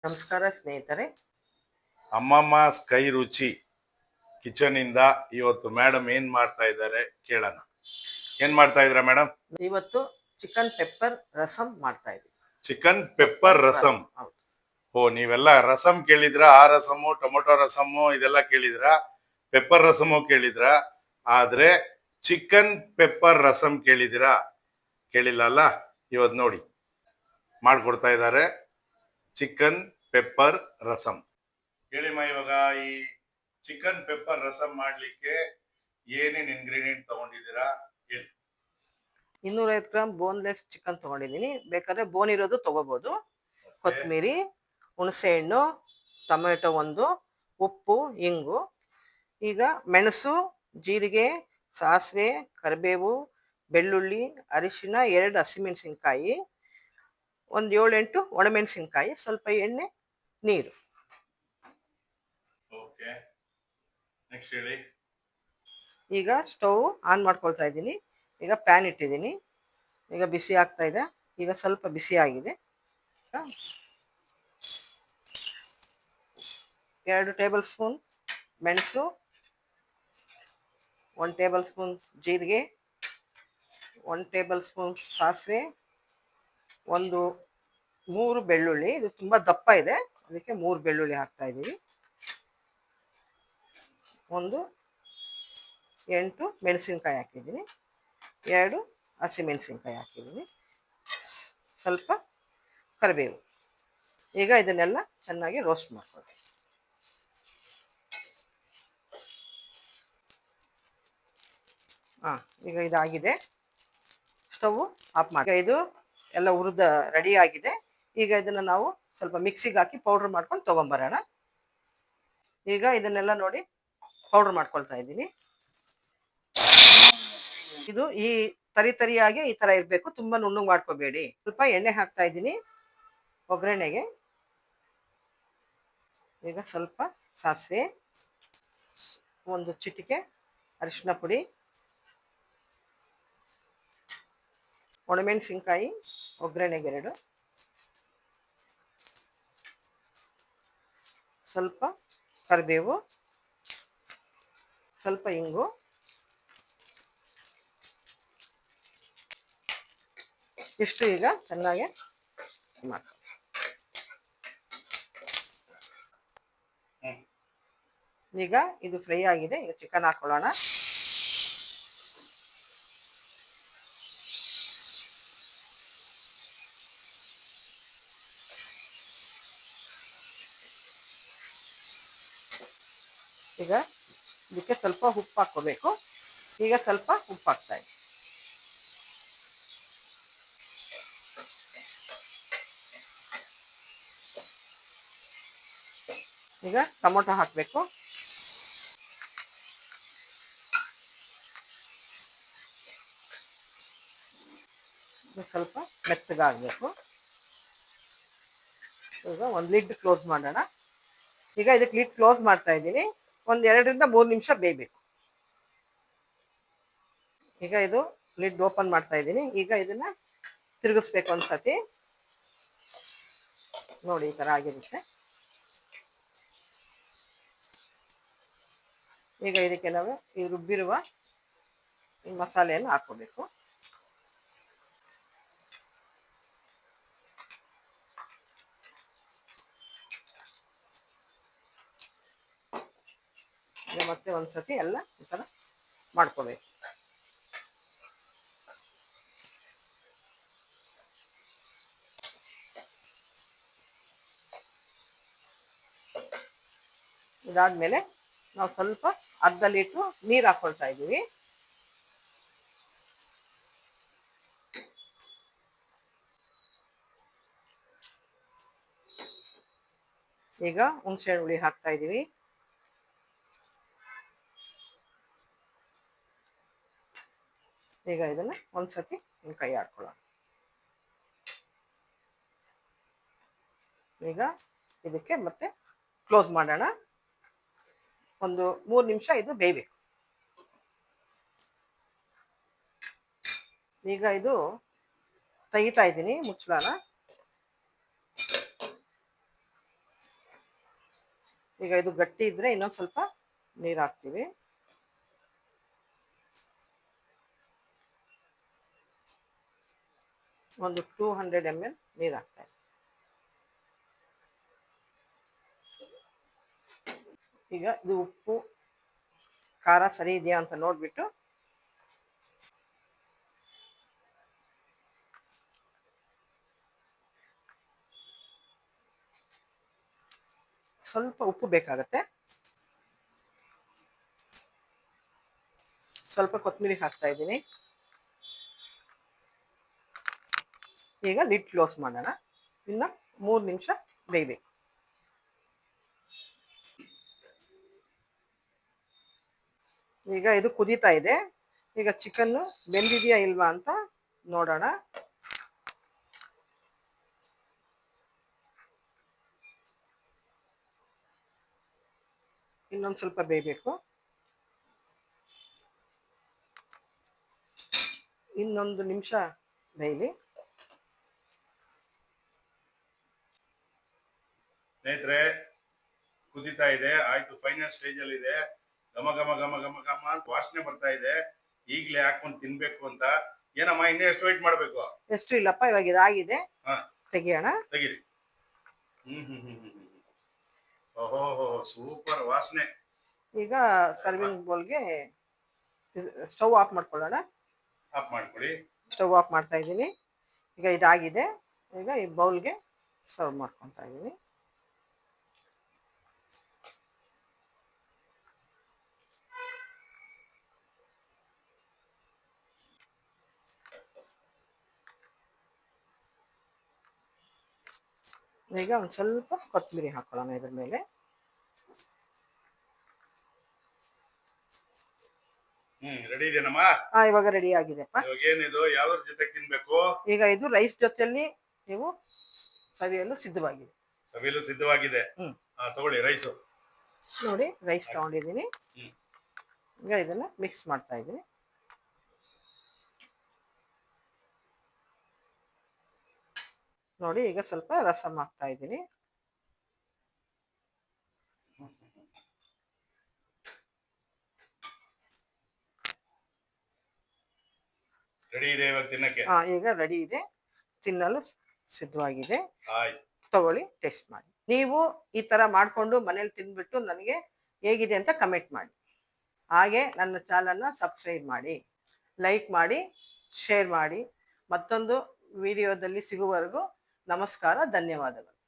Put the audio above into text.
ನಮಸ್ಕಾರ ಸ್ನೇಹಿತರೆ. ಅಮ್ಮಮ್ಮ ಸ್ಕೈ ರುಚಿ ಕಿಚನ್ ಇಂದ ಇವತ್ತು ಮೇಡಮ್ ಏನ್ ಮಾಡ್ತಾ ಇದ್ದಾರೆ ಕೇಳೋಣ. ಏನ್ ಮಾಡ್ತಾ ಇದ್ರ ಮೇಡಮ್? ಇವತ್ತು ಚಿಕನ್ ಪೆಪ್ಪರ್ ರಸಂ ಮಾಡ್ತಾ ಇದ್ದೀವಿ. Chicken pepper rasam. ಹೌದು. ಓ, ನೀವೆಲ್ಲ ರಸಂ ಕೇಳಿದ್ರ? ಆ ರಸಮು, ಟೊಮೊಟೊ ರಸಮು ಇದೆಲ್ಲ ಕೇಳಿದ್ರ? ಪೆಪ್ಪರ್ ರಸಮು ಕೇಳಿದ್ರ? ಆದ್ರೆ ಚಿಕನ್ ಪೆಪ್ಪರ್ ರಸಂ ಕೇಳಿದಿರಾ? ಕೇಳಿಲ್ಲ ಅಲ್ಲ? ಇವತ್ತು ನೋಡಿ ಮಾಡ್ಕೊಡ್ತಾ ಇದ್ದಾರೆ ಚಿಕನ್ ಪೆಪ್ಪರ್ ರಸಂ. ಹೇಳಿಮ್ಮ, ಇವಾಗ ಈ ಚಿಕನ್ ಪೆಪ್ಪರ್ ರಸಂ ಮಾಡ್ಲಿಕ್ಕೆ ಏನೇನ್ ಇಂಗ್ರೀಡಿಯೆಂಟ್ ತಗೊಂಡಿದ್ದೀರಾ ಹೇಳಿ. 250 ಗ್ರಾಮ್ ಬೋನ್ಲೆಸ್ ಚಿಕನ್ ತಗೊಂಡಿದ್ದೀನಿ. ಬೇಕಾದ್ರೆ ಬೋನ್ ಇರೋದು ತಗೋಬಹುದು. ಕೊತ್ತಂಬರಿ, ಹುಣಸೆ ಹಣ್ಣು, ಟೊಮೆಟೊ 1, ಉಪ್ಪು, ಇಂಗು. ಈಗ ಮೆಣಸು, ಜೀರಿಗೆ, ಸಾಸಿವೆ, ಕರಿಬೇವು, ಬೆಳ್ಳುಳ್ಳಿ, ಅರಿಶಿನ, 2 ಹಸಿಮೆಣಸಿನ್ಕಾಯಿ, ಒಂದು 7-8 ಒಣಮೆಣಸಿನ್ಕಾಯಿ, ಸ್ವಲ್ಪ ಎಣ್ಣೆ, ನೀರು. ಓಕೆ, ನೆಕ್ಸ್ಟ್ ಹೇಳಿ. ಈಗ ಸ್ಟವ್ ಆನ್ ಮಾಡ್ಕೊಳ್ತಾ ಇದ್ದೀನಿ. ಈಗ ಪ್ಯಾನ್ ಇಟ್ಟಿದ್ದೀನಿ. ಈಗ ಬಿಸಿ ಆಗ್ತಾ ಇದೆ. ಈಗ ಸ್ವಲ್ಪ ಬಿಸಿ ಆಗಿದೆ. 2 ಟೇಬಲ್ ಸ್ಪೂನ್ ಮೆಣಸು, 1 ಟೇಬಲ್ ಸ್ಪೂನ್ ಜೀರಿಗೆ, 1 ಟೇಬಲ್ ಸ್ಪೂನ್ ಸಾಸಿವೆ, 3 ಬೆಳ್ಳುಳ್ಳಿ. ಇದು ತುಂಬ ದಪ್ಪ ಇದೆ, ಅದಕ್ಕೆ 3 ಬೆಳ್ಳುಳ್ಳಿ ಹಾಕ್ತಾ ಇದ್ದೀವಿ. 8 ಮೆಣಸಿನ್ಕಾಯಿ ಹಾಕಿದ್ದೀನಿ. 2 ಹಸಿಮೆಣಸಿನ್ಕಾಯಿ ಹಾಕಿದ್ದೀನಿ. ಸ್ವಲ್ಪ ಕರಿಬೇವು. ಈಗ ಇದನ್ನೆಲ್ಲ ಚೆನ್ನಾಗಿ ರೋಸ್ಟ್ ಮಾಡ್ಕೊಳ್ಳಿ. ಈಗ ಇದಾಗಿದೆ. ಸ್ಟವ್ ಆಫ್ ಮಾಡಿ. ಇದು ಎಲ್ಲ ಹುರಿದ ರೆಡಿ ಆಗಿದೆ. ಈಗ ಇದನ್ನು ನಾವು ಸ್ವಲ್ಪ ಮಿಕ್ಸಿಗೆ ಹಾಕಿ ಪೌಡ್ರ್ ಮಾಡ್ಕೊಂಡು ತೊಗೊಂಬರೋಣ. ಈಗ ಇದನ್ನೆಲ್ಲ ನೋಡಿ ಪೌಡ್ರ್ ಮಾಡ್ಕೊಳ್ತಾ ಇದ್ದೀನಿ. ಇದು ಈ ತರಿಯಾಗಿ ಈ ಥರ ಇರಬೇಕು, ತುಂಬ ನುಣ್ಣಗೆ ಮಾಡ್ಕೋಬೇಡಿ. ಸ್ವಲ್ಪ ಎಣ್ಣೆ ಹಾಕ್ತಾ ಇದ್ದೀನಿ ಒಗ್ಗರಣೆಗೆ. ಈಗ ಸ್ವಲ್ಪ ಸಾಸಿವೆ, 1 ಚಿಟಿಕೆ ಅರಿಶಿನ ಪುಡಿ, ಒಣಮೆಣಸಿನ್ಕಾಯಿ ಒಗ್ಗರಣೆಗೆ 2, ಸ್ವಲ್ಪ ಕರಿಬೇವು, ಸ್ವಲ್ಪ ಇಂಗು, ಇಷ್ಟು ಈಗ ಚೆನ್ನಾಗಿ ಮಾಡಿ. ಈಗ ಇದು ಫ್ರೈ ಆಗಿದೆ. ಈಗ ಚಿಕನ್ ಹಾಕೊಳ್ಳೋಣ. ಈಗ ಇದಕ್ಕೆ ಸ್ವಲ್ಪ ಉಪ್ಪು ಹಾಕ್ಕೋಬೇಕು. ಈಗ ಸ್ವಲ್ಪ ಉಪ್ಪು ಹಾಕ್ತಾ ಇದ್ದೀನಿ. ಈಗ ಟೊಮೊಟೊ ಹಾಕಬೇಕು. ಸ್ವಲ್ಪ ಮೆತ್ತಗಾಗಬೇಕು. ಈಗ ಒಂದು ಲಿಡ್ ಕ್ಲೋಸ್ ಮಾಡೋಣ. ಈಗ ಇದಕ್ಕೆ ಲಿಡ್ ಕ್ಲೋಸ್ ಮಾಡ್ತಾ ಇದ್ದೀನಿ. 1-2 ರಿಂದ 3 ನಿಮಿಷ ಬೇಯಬೇಕು. ಈಗ ಇದು ಲಿಡ್ ಓಪನ್ ಮಾಡ್ತಾ ಇದ್ದೀನಿ. ಈಗ ಇದನ್ನ ತಿರುಗಿಸ್ಬೇಕು ಒಂದ್ಸತಿ. ನೋಡಿ, ಈ ಥರ ಆಗಿರುತ್ತೆ. ಈಗ ಇದಕ್ಕೆ ನಾವು ಈ ರುಬ್ಬಿರುವ ಈ ಮಸಾಲೆಯನ್ನು ಹಾಕೋಬೇಕು. ಮತ್ತೆ ಒಂದ್ಸತಿ ಎಲ್ಲ ಈ ಥರ ಮಾಡ್ಕೋಬೇಕು. ಇದಾದ್ಮೇಲೆ ನಾವು ಸ್ವಲ್ಪ ಅರ್ಧ ಲೀಟ್ರು ನೀರು ಹಾಕೊಳ್ತಾ ಇದ್ದೀವಿ. ಈಗ ಹುಣಸೆ ಹುಳಿ ಹಾಕ್ತಾ ಇದ್ದೀವಿ. ಈಗ ಇದನ್ನ ಒಂದ್ಸತಿ ಕೈ ಆಡ್ಕೊಳ್ಳೋಣ. ಈಗ ಇದಕ್ಕೆ ಮತ್ತೆ ಕ್ಲೋಸ್ ಮಾಡೋಣ. 1-3 ನಿಮಿಷ ಇದು ಬೇಯಬೇಕು. ಈಗ ಇದು ತೆಗಿತಾ ಇದ್ದೀನಿ ಮುಚ್ಚಳನ. ಈಗ ಇದು ಗಟ್ಟಿ ಇದ್ರೆ ಇನ್ನೊಂದು ಸ್ವಲ್ಪ ನೀರು ಹಾಕ್ತೀವಿ. ಒಂದು 200 ml ನೀರು ಹಾಕ್ತಾ ಇದ್ದೀನಿ. ಈಗ ಇದು ಉಪ್ಪು ಖಾರ ಸರಿ ಇದೆಯಾ ಅಂತ ನೋಡ್ಬಿಟ್ಟು ಸ್ವಲ್ಪ ಉಪ್ಪು ಬೇಕಾಗತ್ತೆ. ಸ್ವಲ್ಪ ಕೊತ್ತಂಬರಿ ಹಾಕ್ತಾ ಇದ್ದೀನಿ. ಈಗ ಲಿಡ್ ಕ್ಲೋಸ್ ಮಾಡೋಣ. ಇನ್ನು 3 ನಿಮಿಷ ಬೇಯಬೇಕು. ಈಗ ಇದು ಕುದೀತಾ ಇದೆ. ಈಗ ಚಿಕನ್ನು ಬೆಂದಿದೆಯಾ ಇಲ್ವಾ ಅಂತ ನೋಡೋಣ. ಇನ್ನೊಂದು ಸ್ವಲ್ಪ ಬೇಯಬೇಕು. ಇನ್ನೊಂದು ನಿಮಿಷ ಬೇಯಲಿ. ಸ್ನೇಹಿತರೆ, ಕುದೀತಾ ಇದೆ, ಆಯ್ತು, ಫೈನಲ್ ಸ್ಟೇಜ್ ಅಲ್ಲಿ ಇದೆ. ಘಮ ಘಮ ಘಮ ಘಮ ಘಮ ಅಂತ ವಾಸನೆ ಬರ್ತಾ ಇದೆ. ಈಗ್ಲೇ ಹಾಕೊಂಡು ತಿನ್ಬೇಕು ಅಂತ. ಏನಮ್ಮ, ಇನ್ನೂ ಎಷ್ಟು ವೇಟ್ ಮಾಡ್ಬೇಕು? ಎಷ್ಟು ಇಲ್ಲಪ್ಪ, ಇವಾಗ ಇದಾಗಿದೆ. ತೆಗಿಯೋಣ. ತೆಗಿರಿ. ಓಹೋ, ಸೂಪರ್ ವಾಸನೆ. ಈಗ ಸರ್ವಿಂಗ್ ಬೌಲ್ಗೆ ಸ್ಟವ್ ಆಫ್ ಮಾಡ್ಕೊಳ್ಳೋಣ. ಆಫ್ ಮಾಡ್ಕೊಳ್ಳಿ. ಸ್ಟವ್ ಆಫ್ ಮಾಡ್ತಾ ಇದ್ದೀನಿ. ಈಗ ಇದಾಗಿದೆ. ಈಗ ಈ ಬೌಲ್ಗೆ ಸರ್ವ್ ಮಾಡ್ಕೊತಾ ಇದ್ದೀನಿ. ಈಗ ಒಂದು ಸ್ವಲ್ಪ ಕೊತ್ತಂಬರಿ ಹಾಕೊಳ್ಳೋಣ ಇದ್ರ ಮೇಲೆ. ರೆಡಿ ಇದೆನಮ್ಮ? ಇವಾಗ ರೆಡಿ ಆಗಿದೆಪ್ಪ. ಏನಿದು, ಯಾವ್ದ್ರ ಜೊತೆ ತಿನ್ಬೇಕು? ಈಗ ಇದು ರೈಸ್ ಜೊತೆಲಿ ನೀವು ಸವಿಯಲು ಸಿದ್ಧವಾಗಿದೆ. ಸವಿಯಲು ಸಿದ್ಧವಾಗಿದೆ. ತಗೊಳ್ಳಿ ರೈಸು. ನೋಡಿ, ರೈಸ್ ತಗೊಂಡಿದ್ದೀನಿ. ಈಗ ಇದನ್ನ ಮಿಕ್ಸ್ ಮಾಡ್ತಾ ಇದ್ದೀನಿ. ನೋಡಿ, ಈಗ ಸ್ವಲ್ಪ ರಸಂ ಹಾಕ್ತಾ ಇದ್ದೀನಿ. ರೆಡಿ ಇದೆ ಇವಾಗ ತಿನ್ನಕ್ಕೆ. ಈಗ ರೆಡಿ ಇದೆ, ತಿನ್ನಲು ಸಿದ್ಧವಾಗಿದೆ. ಆಯ್ತು, ತಗೊಳ್ಳಿ, ಟೇಸ್ಟ್ ಮಾಡಿ. ನೀವು ಈ ತರ ಮಾಡ್ಕೊಂಡು ಮನೇಲಿ ತಿಂದ್ಬಿಟ್ಟು ನನಗೆ ಹೇಗಿದೆ ಅಂತ ಕಮೆಂಟ್ ಮಾಡಿ. ಹಾಗೆ ನನ್ನ ಚಾನಲ್ನ ಸಬ್ಸ್ಕ್ರೈಬ್ ಮಾಡಿ, ಲೈಕ್ ಮಾಡಿ, ಶೇರ್ ಮಾಡಿ. ಮತ್ತೊಂದು ವಿಡಿಯೋದಲ್ಲಿ ಸಿಗುವವರೆಗೂ ನಮಸ್ಕಾರ, ಧನ್ಯವಾದಗಳು.